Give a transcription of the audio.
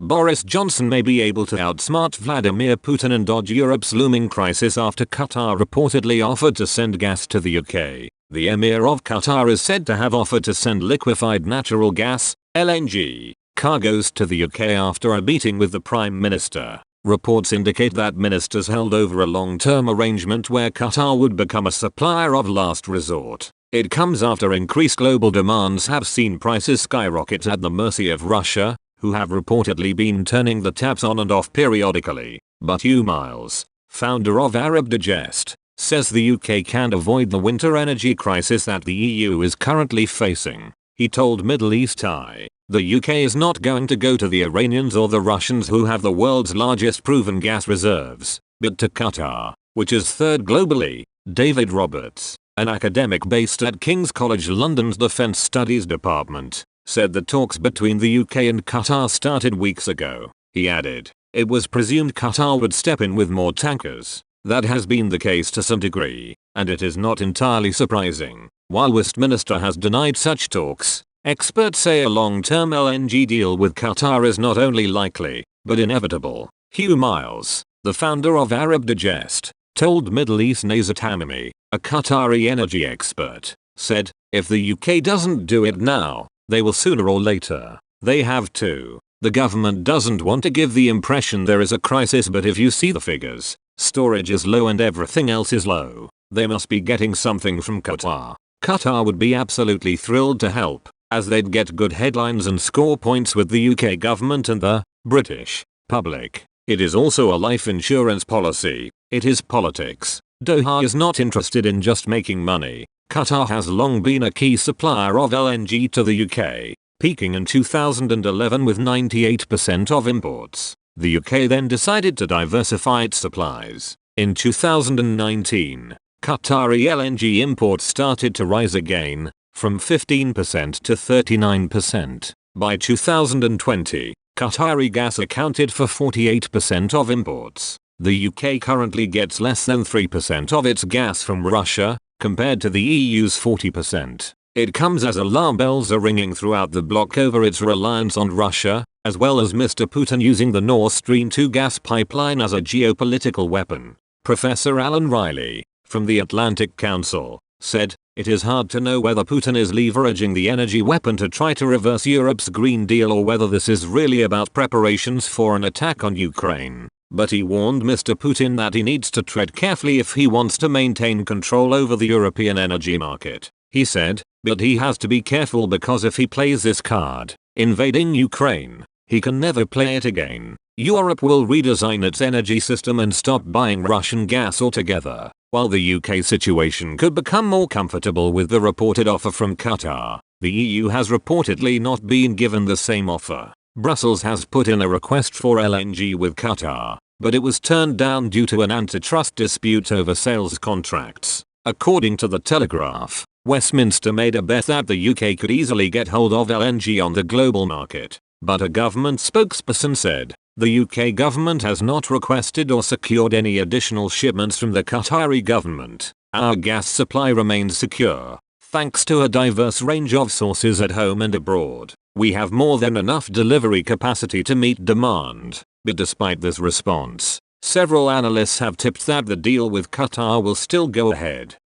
Boris Johnson may be able to outsmart Vladimir Putin and dodge Europe's looming crisis after Qatar reportedly offered to send gas to the UK. The Emir of Qatar is said to have offered to send liquefied natural gas, LNG, cargoes to the UK after a meeting with the Prime Minister. Reports indicate that ministers held over a long-term arrangement where Qatar would become a supplier of last resort. It comes after increased global demands have seen prices skyrocket at the mercy of Russia, who have reportedly been turning the taps on and off periodically. But Hugh Miles, founder of Arab Digest, says the UK can't avoid the winter energy crisis that the EU is currently facing. He told Middle East Eye, "The UK is not going to go to the Iranians or the Russians who have the world's largest proven gas reserves, but to Qatar, which is third globally." David Roberts, an academic based at King's College London's Defence Studies Department, said the talks between the UK and Qatar started weeks ago. He added, "It was presumed Qatar would step in with more tankers. That has been the case to some degree, and it is not entirely surprising." While Westminster has denied such talks, experts say a long-term LNG deal with Qatar is not only likely, but inevitable. Hugh Miles, the founder of Arab Digest, told Middle East Nazat Hamimi, a Qatari energy expert, said, "If the UK doesn't do it now, they will sooner or later. They have to. The government doesn't want to give the impression there is a crisis, but if you see the figures, storage is low and everything else is low. They must be getting something from Qatar." Qatar would be absolutely thrilled to help, as they'd get good headlines and score points with the UK government and the British public. It is also a life insurance policy. It is politics. Doha is not interested in just making money. Qatar has long been a key supplier of LNG to the UK, peaking in 2011 with 98% of imports. The UK then decided to diversify its supplies. In 2019, Qatari LNG imports started to rise again, from 15% to 39%. By 2020, Qatari gas accounted for 48% of imports. The UK currently gets less than 3% of its gas from Russia, compared to the EU's 40%. It comes as alarm bells are ringing throughout the bloc over its reliance on Russia, as well as Mr. Putin using the Nord Stream 2 gas pipeline as a geopolitical weapon. Professor Alan Riley, from the Atlantic Council, said, "It is hard to know whether Putin is leveraging the energy weapon to try to reverse Europe's Green Deal or whether this is really about preparations for an attack on Ukraine." But he warned Mr. Putin that he needs to tread carefully if he wants to maintain control over the European energy market. He said, "But he has to be careful because if he plays this card, invading Ukraine, he can never play it again. Europe will redesign its energy system and stop buying Russian gas altogether." While the UK situation could become more comfortable with the reported offer from Qatar, the EU has reportedly not been given the same offer. Brussels has put in a request for LNG with Qatar, but it was turned down due to an antitrust dispute over sales contracts. According to the Telegraph, Westminster made a bet that the UK could easily get hold of LNG on the global market, but a government spokesperson said, "The UK government has not requested or secured any additional shipments from the Qatari government. Our gas supply remains secure, thanks to a diverse range of sources at home and abroad. We have more than enough delivery capacity to meet demand." But despite this response, several analysts have tipped that the deal with Qatar will still go ahead.